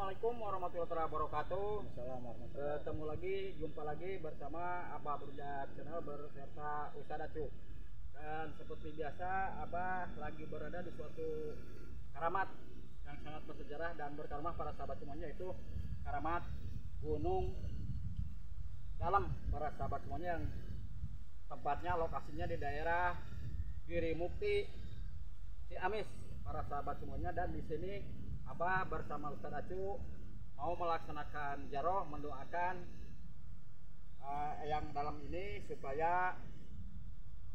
Assalamualaikum warahmatullahi wabarakatuh. Ketemu lagi, jumpa lagi bersama Abah Brujak Channel beserta Ustadz Acu. Dan seperti biasa, Abah lagi berada di suatu karamat yang sangat bersejarah dan berkaromah para sahabat semuanya, yaitu karamat Gunung Dalam para sahabat semuanya, yang tempatnya lokasinya di daerah Giri Mukti, Ciamis para sahabat semuanya. Dan di sini Abah bersama Ustadz Acu mau melaksanakan jaroh, mendoakan yang dalam ini supaya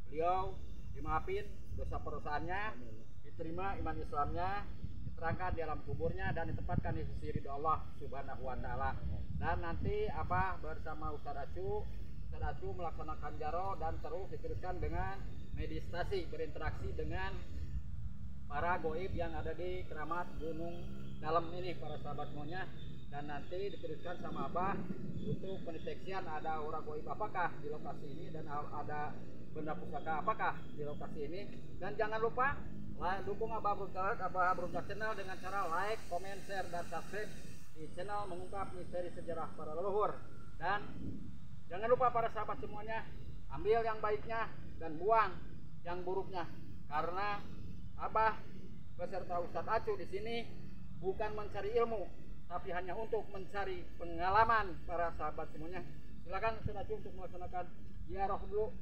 beliau dimaafin dosa perusahaannya, diterima iman Islamnya, diterangkan di alam kuburnya, dan ditempatkan di sisi ridho Allah Subhanahu wa Ta'ala. Dan nanti Abah bersama Ustadz Acu melaksanakan jaroh dan terus diteruskan dengan meditasi, berinteraksi dengan para goib yang ada di keramat Gunung Dalam ini para sahabat semuanya. Dan nanti diteruskan sama Abah untuk pendeteksian ada aura goib apakah di lokasi ini, dan ada benda pusaka apakah di lokasi ini. Dan jangan lupa dukung Abah Brujak Channel dengan cara like, comment, share, dan subscribe di channel Mengungkap Misteri Sejarah Para Leluhur. Dan jangan lupa para sahabat semuanya, ambil yang baiknya dan buang yang buruknya, karena Abah beserta Ustadz Acu di sini bukan mencari ilmu, tapi hanya untuk mencari pengalaman para sahabat semuanya. Silakan Ustadz Acu untuk melaksanakan ziarah dulu.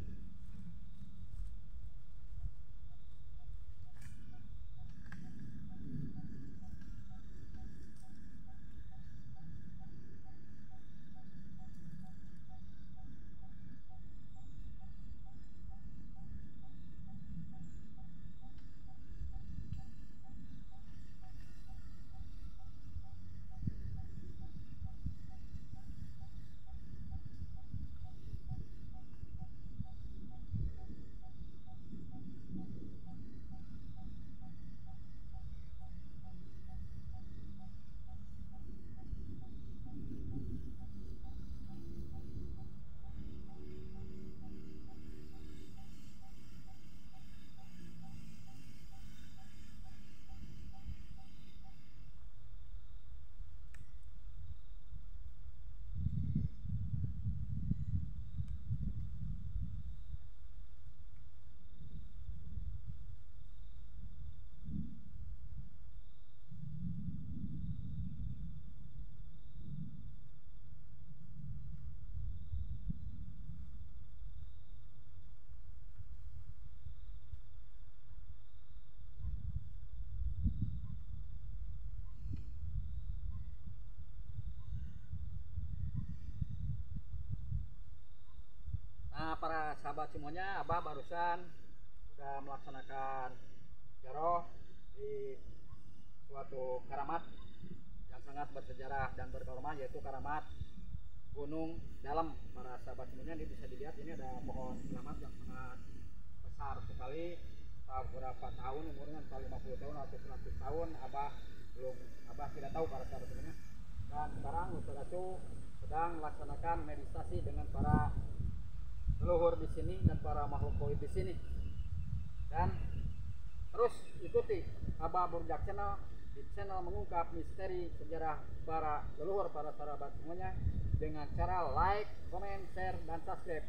Nah, para sahabat semuanya, Abah barusan sudah melaksanakan jaroh di suatu karamat yang sangat bersejarah dan berkaromah, yaitu karamat Gunung Dalam. Para sahabat semuanya, ini bisa dilihat, ini ada pohon keramat yang sangat besar sekali. Entah berapa tahun umurnya, entah 50 tahun atau 100 tahun, Abah tidak tahu para sahabat semuanya. Dan sekarang Ustadz Acu sedang melaksanakan meditasi dengan para leluhur di sini dan para makhluk goib di sini. Dan terus ikuti Abah Brujak Channel di channel Mengungkap Misteri Sejarah Para Leluhur para sahabat semuanya dengan cara like, comment, share, dan subscribe.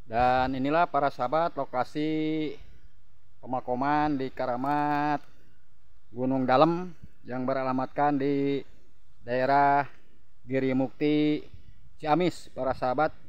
Dan inilah para sahabat lokasi pemakaman di karamat Gunung Dalam yang beralamatkan di daerah Giri Mukti Ciamis para sahabat.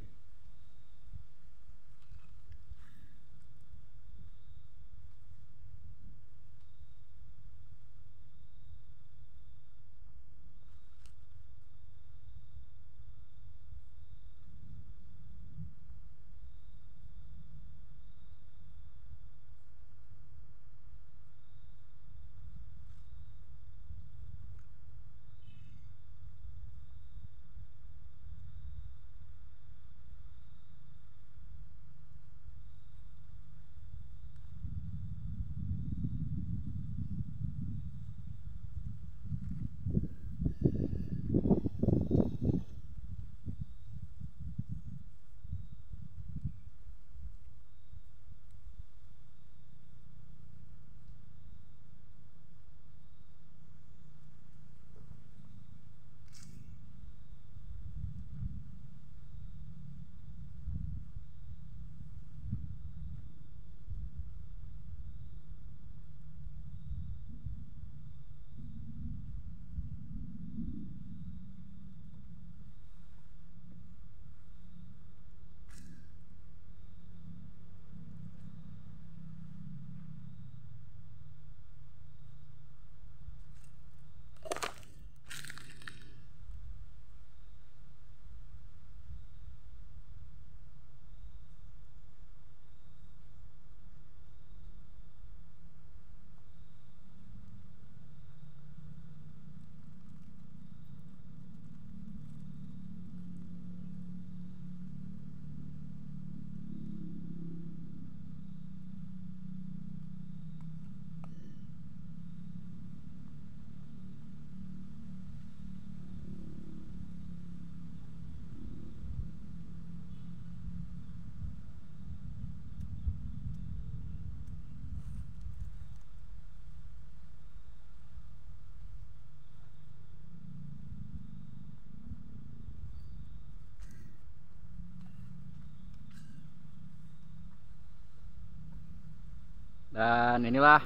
Dan inilah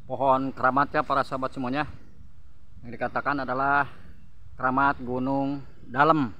pohon keramatnya para sahabat semuanya, yang dikatakan adalah keramat Gunung Dalem.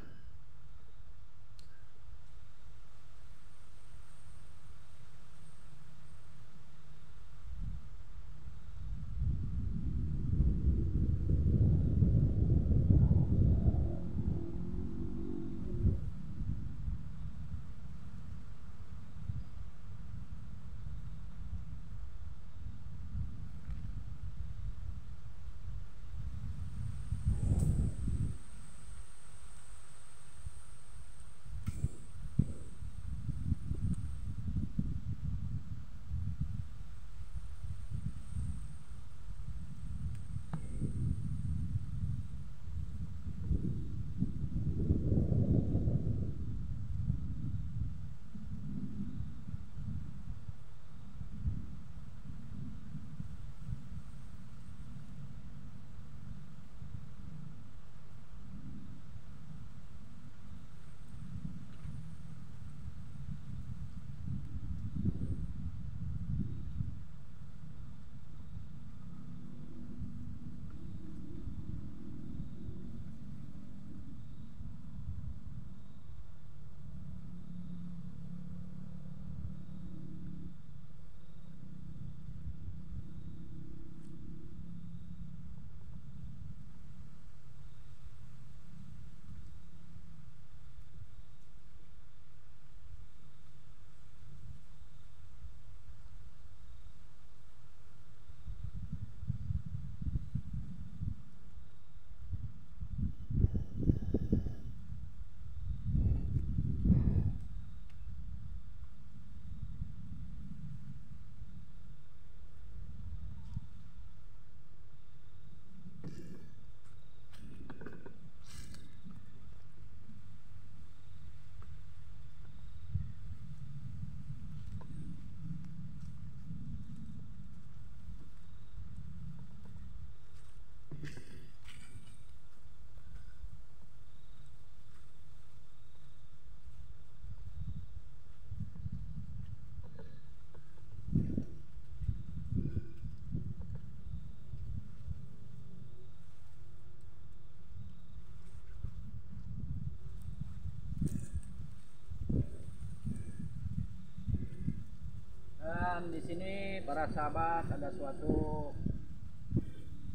sini para sahabat ada suatu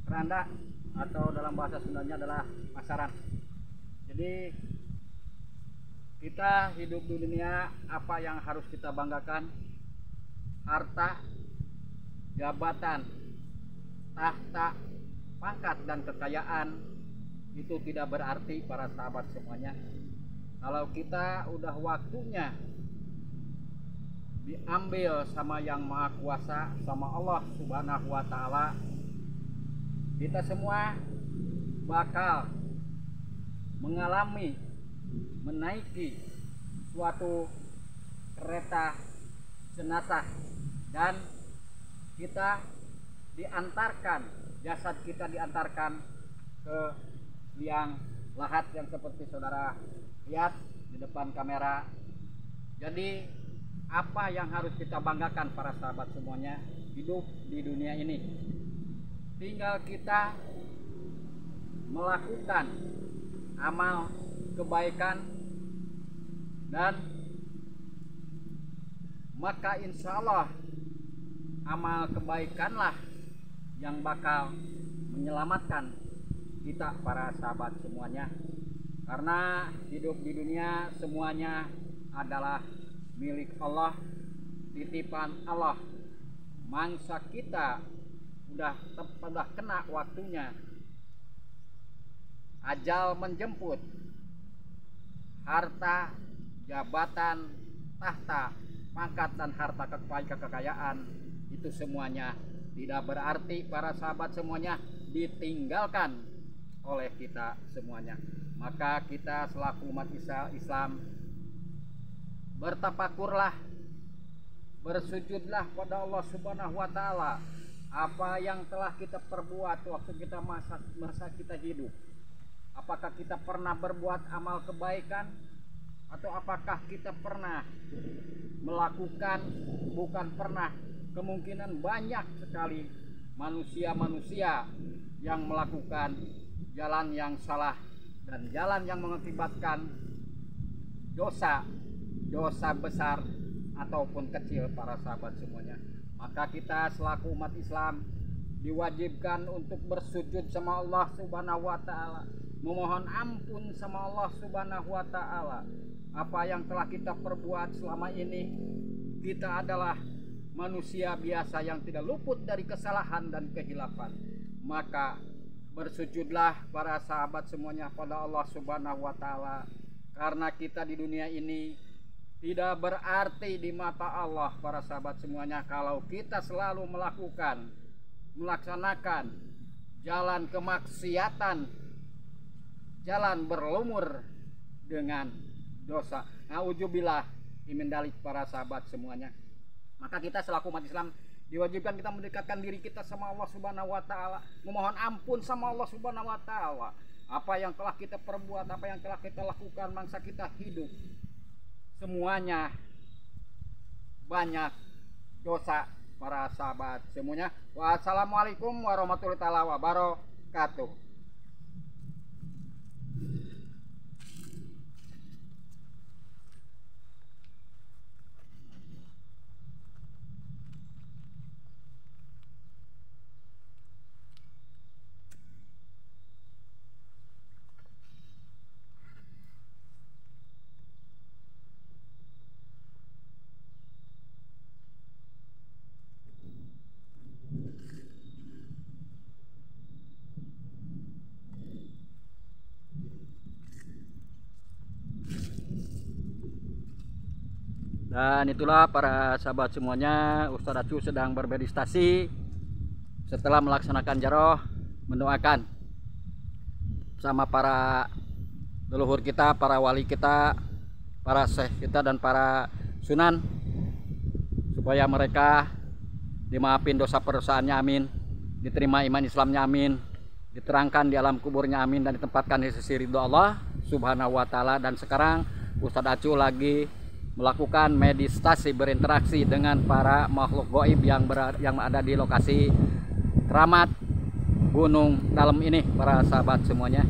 keranda atau dalam bahasa Sundanya adalah pasaran. Jadi kita hidup di dunia, apa yang harus kita banggakan? Harta, jabatan, tahta, pangkat dan kekayaan itu tidak berarti para sahabat semuanya. Kalau kita udah waktunya diambil sama Yang Maha Kuasa, sama Allah Subhanahu wa Ta'ala, kita semua bakal mengalami, menaiki suatu kereta jenazah, dan kita diantarkan, jasad kita diantarkan ke liang lahat yang seperti saudara lihat di depan kamera. Jadi apa yang harus kita banggakan para sahabat semuanya hidup di dunia ini? Tinggal kita melakukan amal kebaikan, dan maka insya Allah amal kebaikanlah yang bakal menyelamatkan kita para sahabat semuanya. Karena hidup di dunia semuanya adalah milik Allah, titipan Allah. Mangsa kita udah kena waktunya, ajal menjemput, harta, jabatan, tahta, pangkat dan harta kekayaan itu semuanya tidak berarti para sahabat semuanya, ditinggalkan oleh kita semuanya. Maka kita selaku umat Islam bertafakurlah, bersujudlah pada Allah Subhanahu wa Ta'ala. Apa yang telah kita perbuat waktu kita masa kita hidup, apakah kita pernah berbuat amal kebaikan, atau apakah kita pernah melakukan, bukan pernah, kemungkinan banyak sekali manusia-manusia yang melakukan jalan yang salah dan jalan yang mengakibatkan dosa besar ataupun kecil para sahabat semuanya. Maka kita selaku umat Islam diwajibkan untuk bersujud sama Allah Subhanahu wa Ta'ala, memohon ampun sama Allah Subhanahu wa Ta'ala. Apa yang telah kita perbuat selama ini, kita adalah manusia biasa yang tidak luput dari kesalahan dan kehilapan. Maka bersujudlah para sahabat semuanya pada Allah Subhanahu wa Ta'ala, karena kita di dunia ini tidak berarti di mata Allah para sahabat semuanya kalau kita selalu melaksanakan jalan kemaksiatan, jalan berlumur dengan dosa. Nauzubillah min dzalik para sahabat semuanya. Maka kita selaku umat Islam diwajibkan kita mendekatkan diri kita sama Allah Subhanahu wa Ta'ala, memohon ampun sama Allah Subhanahu wa Ta'ala. Apa yang telah kita perbuat, apa yang telah kita lakukan mangsa kita hidup, semuanya banyak dosa para sahabat semuanya. Wassalamualaikum warahmatullahi wabarakatuh. Dan itulah para sahabat semuanya, Ustadz Acu sedang bermeditasi setelah melaksanakan jaroh, mendoakan sama para leluhur kita, para wali kita, para syekh kita dan para sunan, supaya mereka dimaafin dosa perdosaannya, amin, diterima iman Islamnya, amin, diterangkan di alam kuburnya, amin, dan ditempatkan di sisi ridho Allah Subhanahu wa Ta'ala. Dan sekarang Ustadz Acu lagi melakukan meditasi, berinteraksi dengan para makhluk gaib yang ada di lokasi keramat Gunung Dalem ini para sahabat semuanya.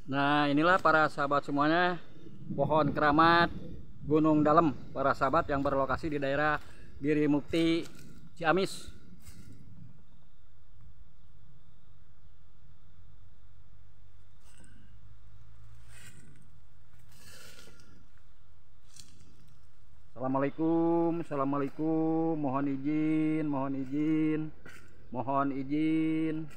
Nah, inilah para sahabat semuanya, pohon keramat Gunung Dalem, para sahabat yang berlokasi di daerah Giri Mukti, Ciamis. Assalamualaikum, assalamualaikum. Mohon izin, mohon izin, mohon izin.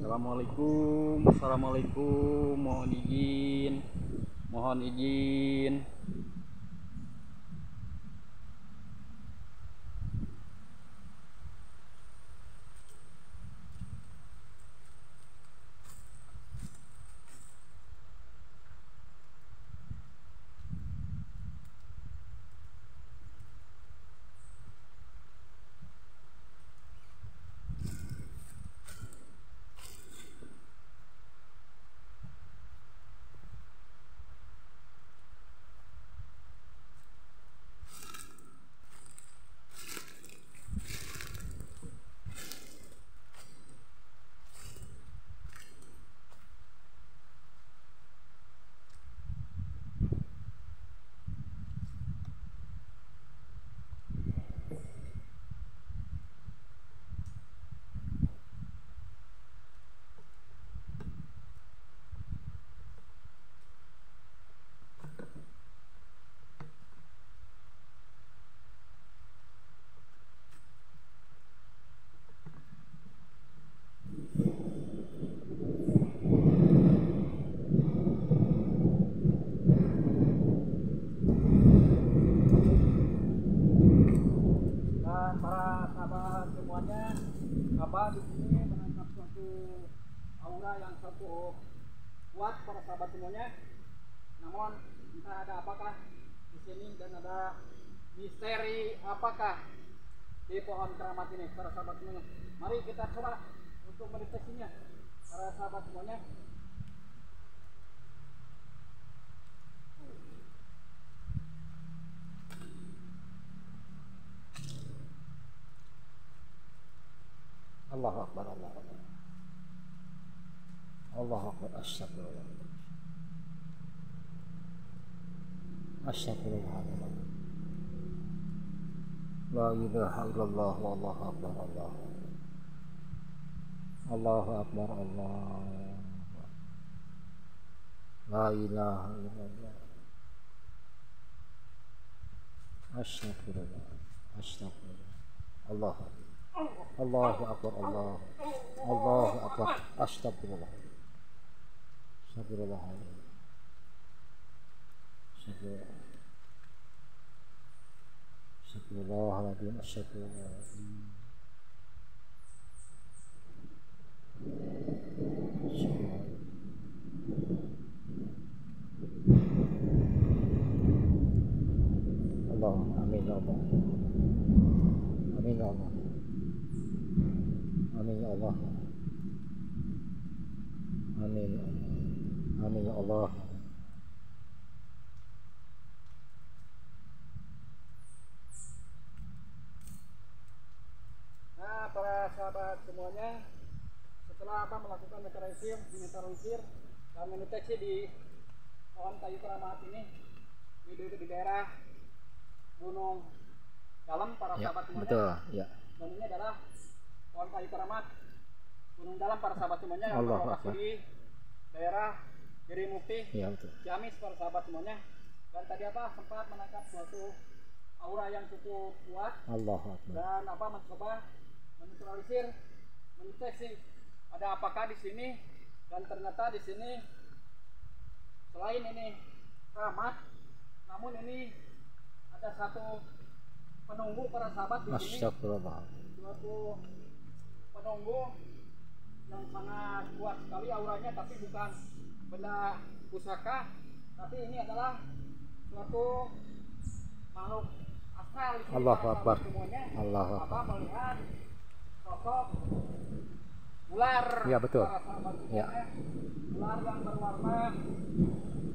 Assalamualaikum, assalamualaikum. Mohon izin, mohon izin. di sini menangkap suatu aura yang cukup kuat para sahabat semuanya. Namun entah ada apakah di sini dan ada misteri apakah di pohon keramat ini para sahabat semuanya. Mari kita coba untuk mendeteksinya para sahabat semuanya. Allahu Akbar, Allahu Akbar. Allahu Akbar, astagfirullah. Astagfirullahaladzim. La ilaha illallah, wallahu akbar, Allahu Akbar. Allahu Akbar, Allah. La ilaha illallah. Astagfirullah, astagfirullah. Allahu Akbar. Allahu Akbar, Allah. Allahu Akbar, astagfirullah. Astagfirullah. Astagfirullah. Astagfirullahaladzim, astagfirullah. Allah, amin ya Allah. Amin ya Allah. Amin ya Allah. Amin ya Allah. Amin ya Allah. Nah, para sahabat semuanya, setelah melakukan meteorologi dan mendeteksi di pohon kayu keramat ini di daerah Gunung Dalam para Ya, sahabat semuanya. betul, ya. Dan ini adalah pohon kayu keramat Gunung Dalam para sahabat semuanya yang Allahu berlokasi Akbar. di daerah Giri Mukti, Ya, betul. Ciamis para sahabat semuanya. Dan tadi sempat menangkap suatu aura yang cukup kuat Allahu Akbar. dan mencoba menetralisir, mendeteksi ada apakah di sini, dan ternyata di sini selain ini keramat, namun ini ada satu penunggu para sahabat di sini, Astagfirullah. suatu penunggu yang sangat kuat sekali auranya, tapi bukan benda pusaka, tapi ini adalah suatu makhluk astral di sini, Allahu para Akbar. sahabat semuanya. Allahu Akbar. Melihat sosok ular, Ya, betul. para sahabat Ya. semuanya. Ular yang berwarna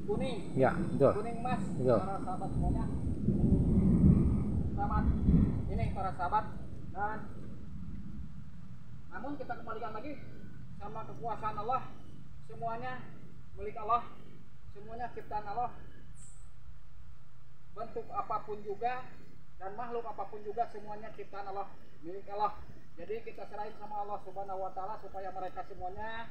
kuning, Ya, betul. kuning emas, Betul. para sahabat semuanya. Selamat ini para sahabat, dan namun kita kembalikan lagi sama kekuasaan Allah, semuanya milik Allah, semuanya ciptaan Allah, bentuk apapun juga dan makhluk apapun juga semuanya ciptaan Allah, milik Allah. Jadi kita serahin sama Allah Subhanahu wa taala supaya mereka semuanya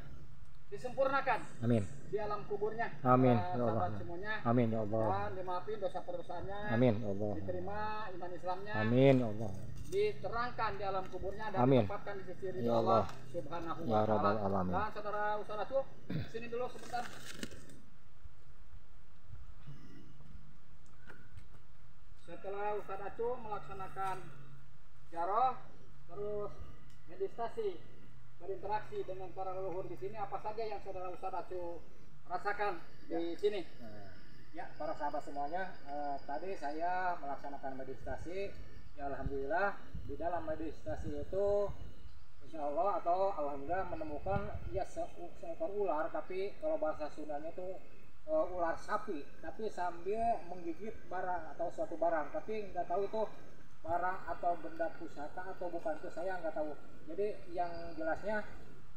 disempurnakan Amin. di alam kuburnya. Amin, Para ya Allah. sahabat semuanya. Amin ya Allah. Dan dimaafin dosa perdosaannya. Amin ya Allah. Diterima iman Islamnya. Amin ya Allah. Diterangkan di alam kuburnya dan Amin. ditempatkan di sisi ridho Ya Allah Allah. Subhanahu Ya wa Rabbal taala. Alamin. Dan saudara Ustaz Acu, sini dulu sebentar. Setelah Ustaz Acu melaksanakan jaroh, terus meditasi, berinteraksi dengan para leluhur di sini, apa saja yang saudara Ustaz Acu rasakan di sini? Ya, para sahabat semuanya, tadi saya melaksanakan meditasi. Ya, alhamdulillah di dalam meditasi itu insya Allah atau alhamdulillah menemukan ya seekor ular, tapi kalau bahasa Sundanya itu ular sapi, tapi sambil menggigit barang atau suatu barang, tapi nggak tahu itu barang atau benda pusaka atau bukan, itu saya nggak tahu. Jadi yang jelasnya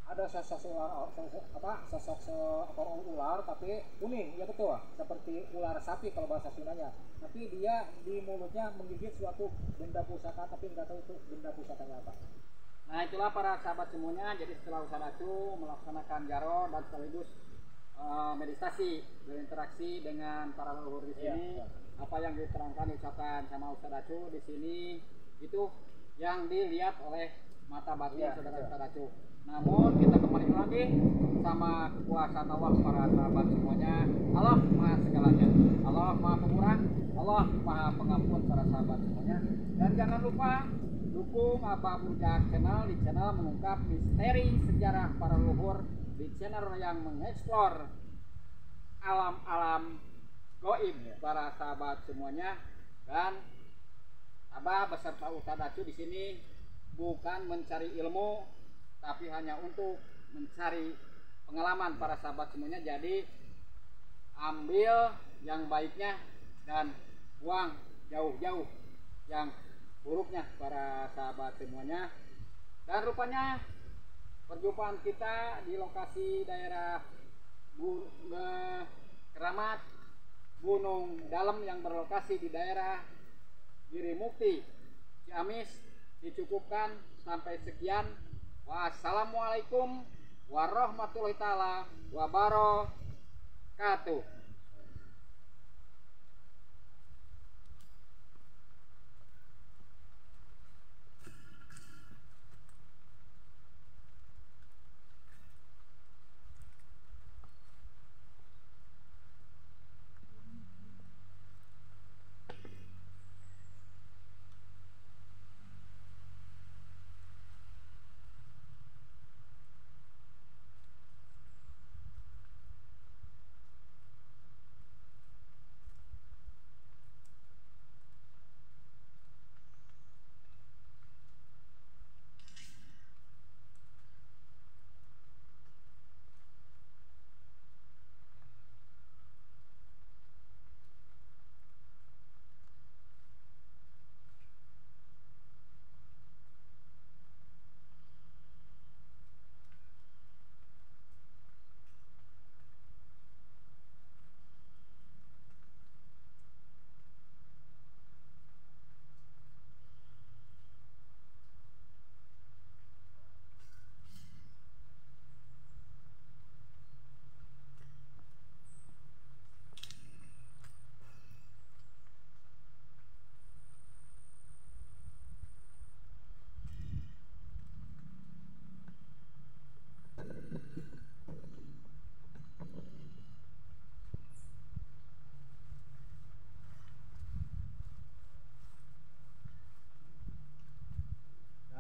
ada sosok ular, sosok seekor ular tapi kuning, ya betul, seperti ular sapi kalau bahasa Sundanya, tapi dia di mulutnya menggigit suatu benda pusaka, tapi nggak tahu itu benda pusakanya apa. Nah, itulah para sahabat semuanya. Jadi setelah Ustaz Acu melaksanakan jaroh dan sekaligus meditasi, berinteraksi dengan para leluhur di sini, Ya. apa yang diterangkan diucapkan sama Ustaz Acu di sini itu yang dilihat oleh mata batin Ya, saudara ya. Ustaz Acu. Namun kita kembali lagi sama kekuasaan Allah para sahabat semuanya. Allah Maha segalanya, Allah Maha Pemurah, Allah Maha Pengampun para sahabat semuanya. Dan jangan lupa Dukung Abah Brujak Channel di channel mengungkap misteri sejarah para leluhur, di channel yang mengeksplor alam-alam goib para sahabat semuanya. Dan Abah beserta Ustadz Acu di sini bukan mencari ilmu, tapi hanya untuk mencari pengalaman para sahabat semuanya. Jadi ambil yang baiknya dan buang jauh-jauh yang buruknya para sahabat semuanya. Dan rupanya perjumpaan kita di lokasi daerah Keramat Gunung Dalem yang berlokasi di daerah Giri Mukti, Ciamis dicukupkan sampai sekian. Wassalamualaikum warahmatullahi taala wabarakatuh.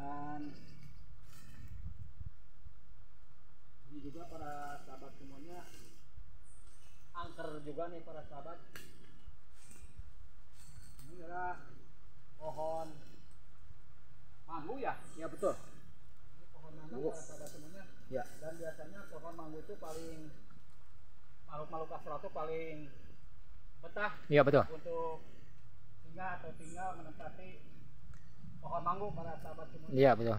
Dan ini juga para sahabat semuanya, angker juga nih para sahabat. Ini adalah pohon manggu ya? Ya betul. Ini pohon manggu para sahabat semuanya. Ya. Dan biasanya pohon manggu itu paling makhluk-makhluk astral itu paling betah. Iya betul. Untuk singgah atau tinggal menempati pohon manggu para sahabat semuanya. Iya betul.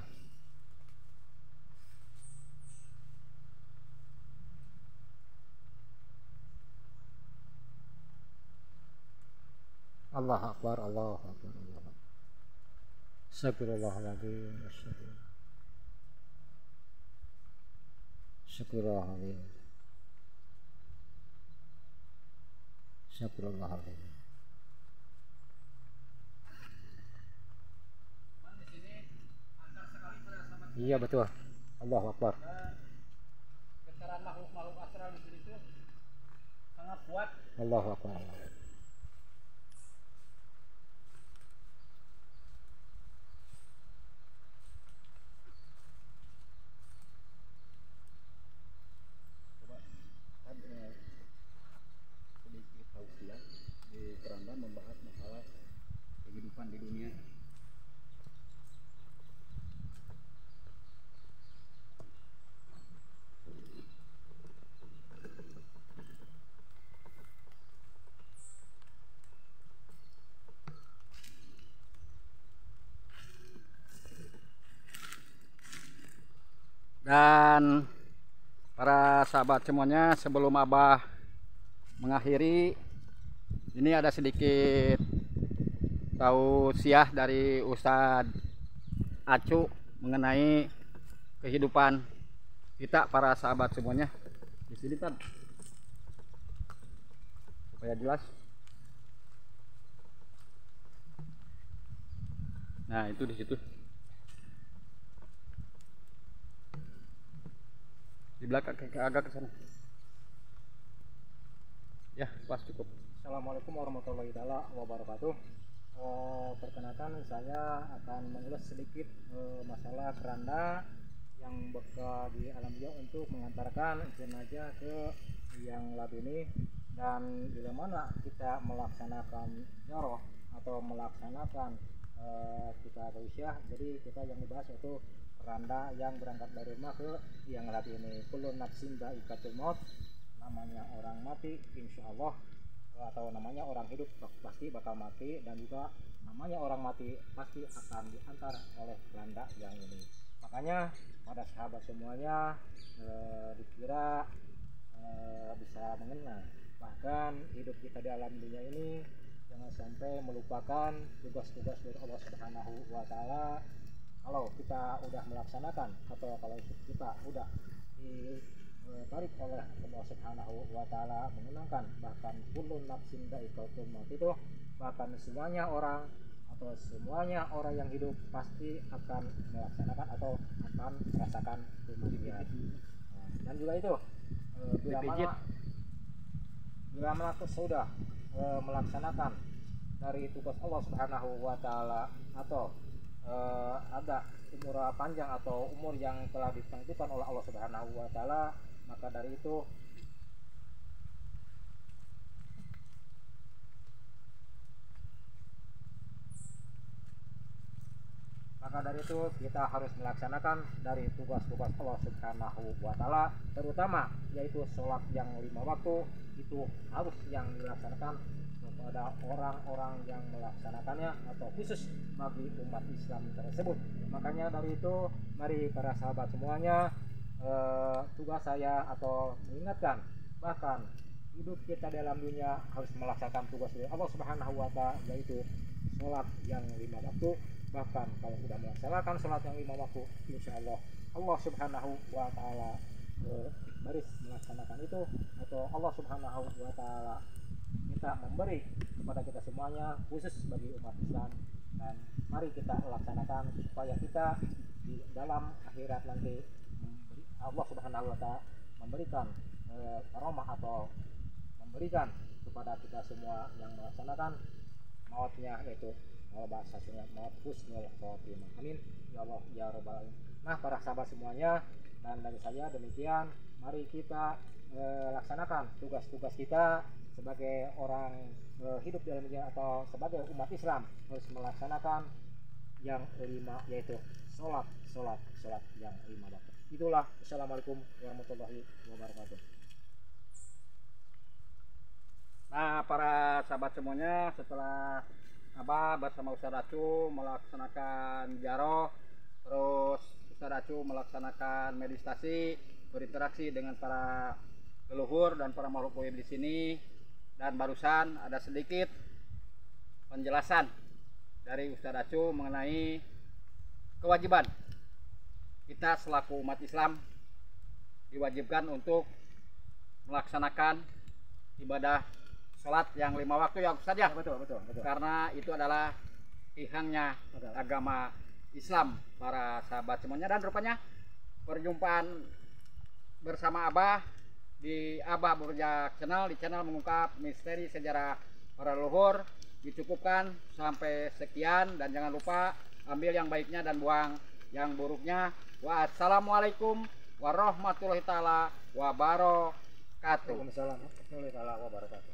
Allah Akbar, Allah Akbar, Allah Akbar. Astagfirullahaladzim, astagfirullahaladzim, astagfirullahaladzim. Iya betul. Allah Akbar. Getaran makhluk-makhluk astral di sini itu sangat kuat. Allah Akbar. Coba sedikit tausiah di Keramba membahas masalah kehidupan di dunia. Dan para sahabat semuanya, sebelum Abah mengakhiri, ini ada sedikit tausiah dari Ustadz Acu mengenai kehidupan kita para sahabat semuanya. Di sini kan supaya jelas. Nah, itu di situ. Di belakang agak ke sana. Ya, pas cukup. Assalamualaikum warahmatullahi wabarakatuh. Perkenalkan, saya akan mengulas sedikit masalah keranda yang bakal di alam beliau untuk mengantarkan jenazah ke yang labu ini, dan bila mana kita melaksanakan jaroh atau melaksanakan kita tausiah. Jadi kita yang dibahas itu keranda yang berangkat dari rumah ke yang labu ini. Kullu nafsin dha'iqatul maut, namanya orang mati insya Allah, atau namanya orang hidup pasti bakal mati, dan juga namanya orang mati pasti akan diantar oleh keranda yang ini. Makanya pada sahabat semuanya dikira bisa mengenal, bahkan hidup kita di alam dunia ini jangan sampai melupakan tugas-tugas dari Allah Subhanahu wa Ta'ala. Kalau kita udah melaksanakan atau kalau kita udah ditarik oleh Allah Subhanahu wa Ta'ala mengenangkan, bahkan kullu nafsin dha'iqatul maut itu, bahkan semuanya orang atau semuanya orang yang hidup pasti akan melaksanakan atau akan merasakan kematian. Dan juga itu bila mana sudah melaksanakan dari tugas Allah Subhanahu wa Ta'ala, atau ada umur panjang atau umur yang telah ditentukan oleh Allah Subhanahu wa Ta'ala, maka dari itu kita harus melaksanakan dari tugas-tugas Allah Subhanahu wa Ta'ala, terutama yaitu sholat yang 5 waktu itu harus yang dilaksanakan kepada orang-orang yang melaksanakannya, atau khusus bagi umat Islam tersebut. Makanya dari itu mari para sahabat semuanya, tugas saya atau mengingatkan, bahkan hidup kita dalam dunia harus melaksanakan tugas dari Allah Subhanahu wa Ta'ala, yaitu sholat yang 5 waktu. Bahkan kalau sudah melaksanakan sholat yang 5 waktu, insya Allah Allah Subhanahu wa Ta'ala baris melaksanakan itu, atau Allah Subhanahu wa Ta'ala minta memberi kepada kita semuanya, khusus bagi umat Islam. Dan mari kita laksanakan supaya kita di dalam akhirat nanti Allah Subhanahu wa Ta'ala memberikan karomah atau memberikan kepada kita semua yang melaksanakan mautnya, yaitu bahasa sunnah maut husnul khotimah. Amin ya Allah ya rabbal alamin. Nah para sahabat semuanya, dan dari saya demikian, mari kita laksanakan tugas-tugas kita sebagai orang hidup dalam dunia atau sebagai umat Islam, harus melaksanakan yang 5, yaitu sholat yang 5 waktu. Itulah. Assalamualaikum warahmatullahi wabarakatuh. Nah para sahabat semuanya, setelah Abah bersama Ustaz Acu melaksanakan jaroh, terus Ustaz Acu melaksanakan meditasi, berinteraksi dengan para leluhur dan para makhluk goib di sini, dan barusan ada sedikit penjelasan dari Ustaz Acu mengenai kewajiban kita selaku umat Islam diwajibkan untuk melaksanakan ibadah sholat yang 5 waktu ya Ustaz ya. Betul. Karena itu adalah ihangnya agama Islam para sahabat semuanya. Dan rupanya perjumpaan bersama Abah di Abah Burjak Channel, di channel mengungkap misteri sejarah para leluhur, dicukupkan sampai sekian, dan jangan lupa ambil yang baiknya dan buang yang buruknya. Wassalamualaikum warahmatullahi taala wabarakatuh. Waalaikumsalam warahmatullahi wabarakatuh.